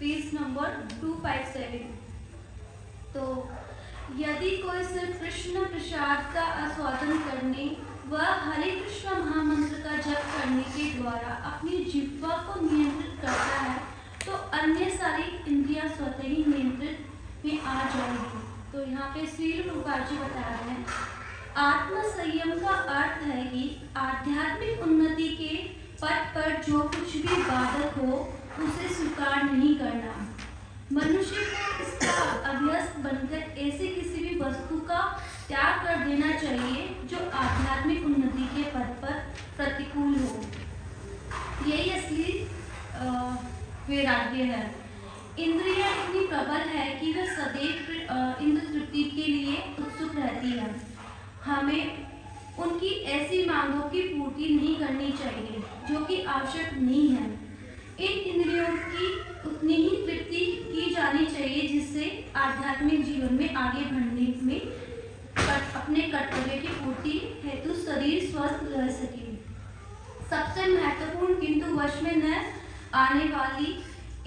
Page number 257। तो यदि कोई सिर्फ कृष्ण प्रसाद का आस्वादन करने व हरे कृष्ण महामंत्र का जप करने के द्वारा अपनी जिह्वा को नियंत्रित करता है तो अन्य सारी इंद्रियां स्वतः ही नियंत्रित में आ जाएगी। तो यहाँ पे श्रील प्रभुपाद जी बता रहे हैं, आत्म संयम का अर्थ है कि आध्यात्मिक उन्नति के पथ पर जो कुछ भी बाधक हो उसे स्वीकार नहीं करना। मनुष्य को इसका अभ्यस्त बनकर ऐसे किसी भी वस्तु का त्याग कर देना चाहिए जो आध्यात्मिक उन्नति के पथ पर प्रतिकूल हो। यही असली वैराग्य है। इंद्रियां इतनी प्रबल है कि वह सदैव इंद्र तृप्ति के लिए उत्सुक रहती है। हमें उनकी ऐसी मांगों की पूर्ति नहीं करनी चाहिए जो कि आवश्यक नहीं है। इन इंद्रियों की उतनी ही तृप्ति की जानी चाहिए जिससे आध्यात्मिक जीवन में आगे बढ़ने में अपने कर्तव्य की पूर्ति हेतु शरीर स्वस्थ रह सके। सबसे महत्वपूर्ण किंतु वश में न आने वाली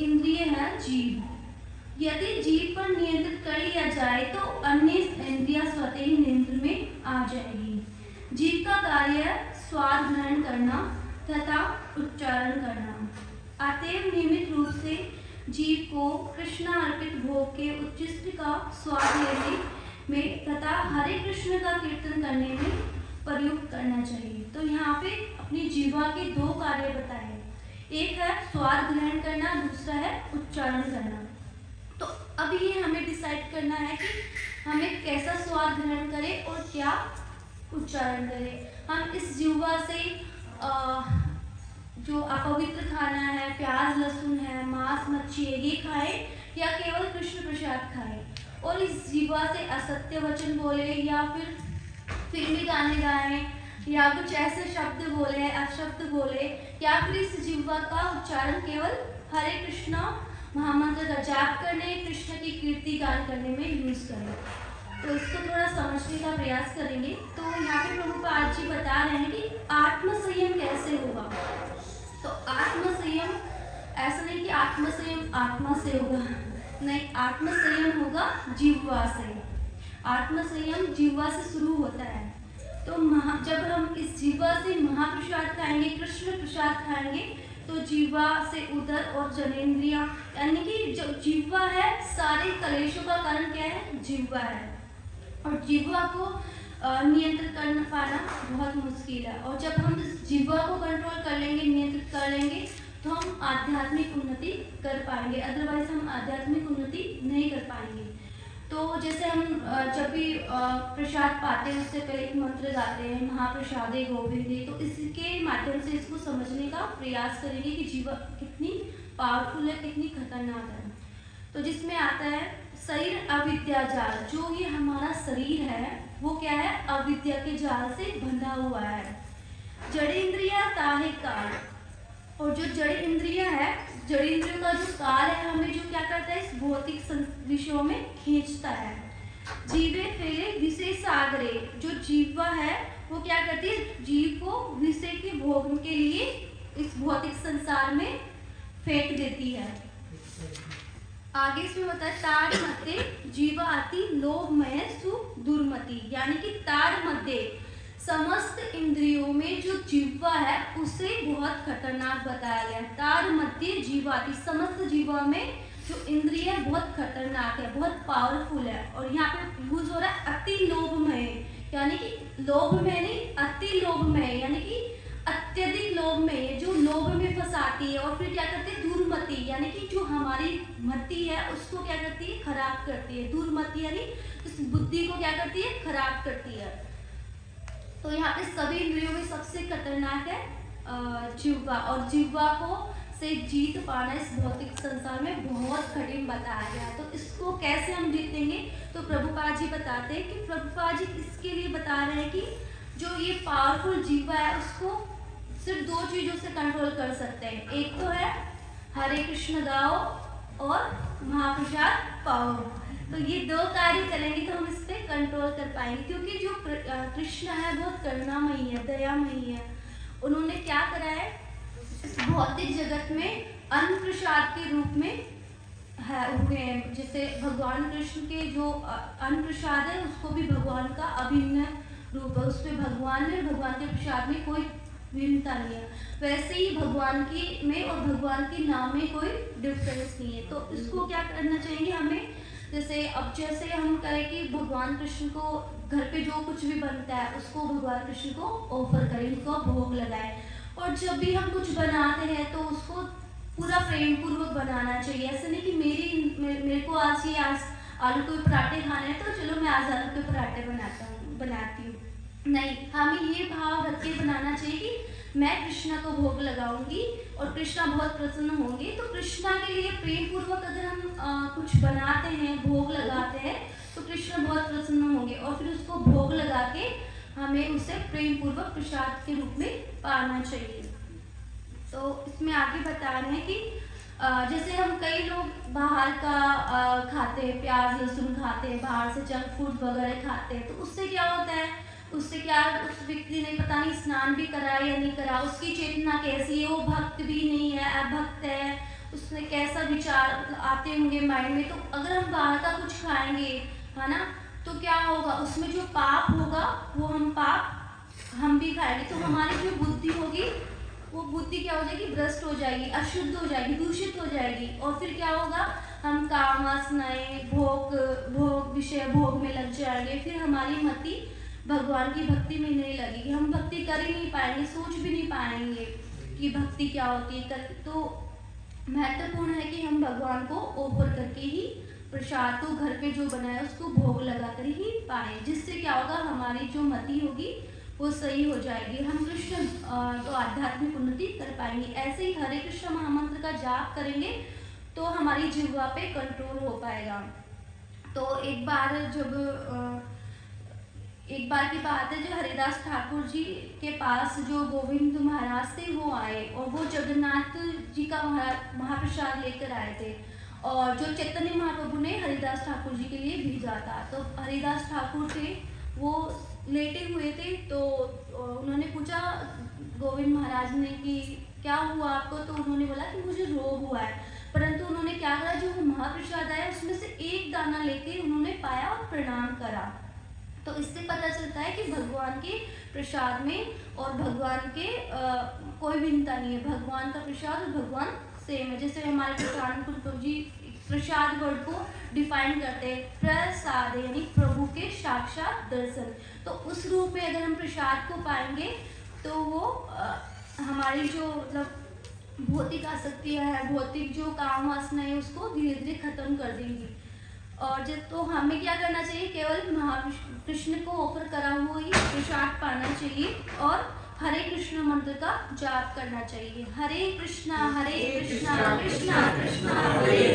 इंद्रिय है जीभ। यदि जीभ पर नियंत्रित कर लिया जाए तो अन्य इंद्रियां स्वतः ही नियंत्रण में आ जाएगी। जीभ का कार्य स्वाद ग्रहण करना तथा उच्चारण करना। अतएव नियमित रूप से जीव को कृष्ण अर्पित भोग के उच्चिष्ट का स्वाद लेने में तथा हरे कृष्ण का कीर्तन करने में प्रयुक्त करना चाहिए। तो यहाँ पे अपनी जीवा के दो कार्य बताए, एक है स्वाद ग्रहण करना, दूसरा है उच्चारण करना। तो अब ये हमें डिसाइड करना है कि हमें कैसा स्वाद ग्रहण करें और क्या उच्चारण करें। हम इस जीवा से जो अपवित्र खाना है, प्याज लहसुन है, मांस मच्छी ये खाएं या केवल कृष्ण प्रसाद खाएं, और इस जीवा से असत्य वचन बोले या फिर फिल्मी गाने गाएं या कुछ ऐसे शब्द बोले, अपशब्द बोले, या फिर इस जीवा का उच्चारण केवल हरे कृष्णा महामंत्र का जाप करने, कृष्ण की कीर्ति गान करने में यूज करें। तो इसको थोड़ा समझने का प्रयास करेंगे। तो यहाँ पे प्रभुपाद जी बता रहे हैं कि आत्म संयम कैसे होगा। तो आत्म संयम ऐसा नहीं कि आत्म संयम आत्मा से होगा, नहीं, आत्म संयम होगा जिह्वा से। आत्म संयम जिह्वा से शुरू होता है। तो जब हम इस जिह्वा से महाप्रसाद खाएंगे, कृष्ण प्रसाद खाएंगे, तो जिह्वा से उदर और जनेंद्रिया, यानी कि जो जिह्वा है सारे कलेशों का कारण क्या है, जिह्वा है। और जिह्वा को नियंत्रित कर पाना बहुत मुश्किल है। और जब हम इस जिह्वा को कंट्रोल कर लेंगे, नियंत्रित कर लेंगे, तो हम आध्यात्मिक उन्नति कर पाएंगे, अदरवाइज हम आध्यात्मिक उन्नति नहीं कर पाएंगे। तो जैसे हम जब भी प्रसाद पाते हैं उससे पहले एक मंत्र गाते हैं, महाप्रसादे गोविंदे, तो इसके माध्यम से इसको समझने का प्रयास करेंगे कि जीवा कितनी पावरफुल है, कितनी खतरनाक है। तो जिसमें आता है शरीर अविद्या जाल, जो ये हमारा शरीर है वो क्या है, अविद्या के जाल से बंधा हुआ है। जड़ इंद्रिया ताहे काल, और जो जड़ इंद्रिया है, जड़ इंद्रियों का जो काल है हमें जो क्या करता है, इस भौतिक विषयों में खींचता है। जीवे फेरे विषय सागरे, जो जीवा है वो क्या करती है, जीव को विषय के भोग के लिए इस भौतिक संसार में फेंक देती है। आगे इसमें बताया ताड़ मध्य जीवा अति लोभमय सु दुर्मति, यानी कि ताड़ मध्य समस्त इंद्रियों में जो जीवा है उसे बहुत खतरनाक बताया गया। ताड़ मध्य जीवाति, समस्त जीवा में जो इंद्रिय है बहुत खतरनाक है, बहुत पावरफुल है। और यहाँ पे यूज हो रहा है अति लोभमय, यानी कि लोभमय नहीं, अति लोभमय, यानी कि अत्यधिक लोभमय, जो लोभ में फंसाती है। और फिर क्या करती है, दुर्मति, यानी कि जो हमारी मति है उसको क्या करती है, खराब करती है। दुर्मति यानी उस बुद्धि को क्या करती है, खराब करती है। तो यहाँ पे सभी इंद्रियों में सबसे खतरनाक है जिह्वा, और जिह्वा को से जीत पाना इस भौतिक संसार में बहुत कठिन बताया गया है। तो इसको कैसे हम जीतेंगे, तो प्रभुपाद जी बताते हैं कि प्रभुपाद जी इसके लिए बता रहे हैं कि जो ये पावरफुल जिह्वा है उसको सिर्फ दो चीजों से कंट्रोल कर सकते हैं। एक तो है हरे कृष्ण गाओ और महाप्रसाद पाओ। तो ये दो कार्य करेंगे तो हम इस पे कंट्रोल कर पाएंगे, क्योंकि जो कृष्ण है बहुत करुणामयी है, दयामयी है। उन्होंने क्या करा है, इस भौतिक जगत में अन्न प्रसाद के रूप में है हुए हैं। जैसे भगवान कृष्ण के जो अन्न प्रसाद है उसको भी भगवान का अभिन्न रूप है, उसमें भगवान में भगवान के प्रसाद में कोई भिन्नता नहीं है। वैसे ही भगवान की में और भगवान के नाम में कोई डिफरेंस नहीं है। तो इसको क्या करना चाहिए हमें, जैसे हम कहें कि भगवान कृष्ण को घर पे जो कुछ भी बनता है उसको भगवान कृष्ण को ऑफर करें, उनको भोग लगाएं। और जब भी हम कुछ बनाते हैं तो उसको पूरा प्रेम पूर्वक बनाना चाहिए। ऐसा नहीं कि मेरे को आज आलू के पराठे खाने हैं तो चलो मैं आज आलू के पराठे बनाती हूँ। नहीं, हमें ये भाव रख के बनाना चाहिए कि मैं कृष्णा को भोग लगाऊंगी और कृष्णा बहुत प्रसन्न होंगे। तो कृष्णा के लिए प्रेम पूर्वक अगर हम कुछ बनाते हैं, भोग लगाते हैं, तो कृष्णा बहुत प्रसन्न होंगे और फिर उसको भोग लगा के हमें उसे प्रेम पूर्वक प्रसाद के रूप में पाना चाहिए। तो इसमें आगे बता रहे हैं कि जैसे हम कई लोग बाहर का खाते हैं, प्याज लहसुन खाते हैं, बाहर से जंक फूड वगैरह खाते हैं, तो उससे क्या होता है, उससे क्या उस व्यक्ति ने पता नहीं स्नान भी करा या नहीं करा, उसकी चेतना कैसी है, वो भक्त भी नहीं है, अभक्त है, उसने कैसा विचार आते होंगे माइंड में। तो अगर हम बाहर का कुछ खाएंगे, है ना, तो क्या होगा, उसमें जो पाप होगा वो हम भी खाएंगे। तो हमारी जो बुद्धि होगी वो बुद्धि क्या हो जाएगी, भ्रष्ट हो जाएगी, अशुद्ध हो जाएगी, दूषित हो जाएगी। और फिर क्या होगा, हम काम वासनाएं भोग विषय भोग में लग जाएंगे। फिर हमारी मति भगवान की भक्ति में नहीं लगेगी, हम भक्ति कर ही नहीं पाएंगे, सोच भी नहीं पाएंगे कि भक्ति क्या होती है। तो महत्वपूर्ण है कि हम भगवान को ऑफर करके ही प्रसाद को घर पे जो बनाए उसको भोग लगा कर ही पाए, जिससे क्या होगा, हमारी जो मति होगी वो सही हो जाएगी, हम कृष्ण तो आध्यात्मिक उन्नति कर पाएंगे। ऐसे ही हरे कृष्ण महामंत्र का जाप करेंगे तो हमारी जिह्वा पे कंट्रोल हो पाएगा। तो एक बार की बात है, जो हरिदास ठाकुर जी के पास जो गोविंद महाराज थे वो आए और वो जगन्नाथ जी का महाप्रसाद लेकर आए थे, और जो चैतन्य महाप्रभु ने हरिदास ठाकुर जी के लिए भेजा था। तो हरिदास ठाकुर थे वो लेटे हुए थे, तो उन्होंने पूछा गोविंद महाराज ने कि क्या हुआ आपको, तो उन्होंने बोला कि मुझे रोग हुआ है। परंतु उन्होंने क्या करा, जो महाप्रसाद आया उसमें से एक दाना लेके उन्होंने पाया और प्रणाम करा। तो इससे पता चलता है कि भगवान के प्रसाद में और भगवान के कोई भिन्नता नहीं है, भगवान का प्रसाद और भगवान सेम है। जैसे हमारे प्रधान जी प्रसाद वर्ड को डिफाइन करते हैं, प्रसाद यानी प्रभु के साक्षात दर्शन। तो उस रूप में अगर हम प्रसाद को पाएंगे तो वो हमारी जो मतलब भौतिक आसक्तियाँ है, भौतिक जो काम वासना है, उसको धीरे धीरे खत्म कर देंगी। और तो हमें क्या करना चाहिए, केवल महाकृष्ण को ऑफर करा हुआ ही प्रसाद पाना चाहिए और हरे कृष्ण मंत्र का जाप करना चाहिए। हरे कृष्णा कृष्णा कृष्णा हरे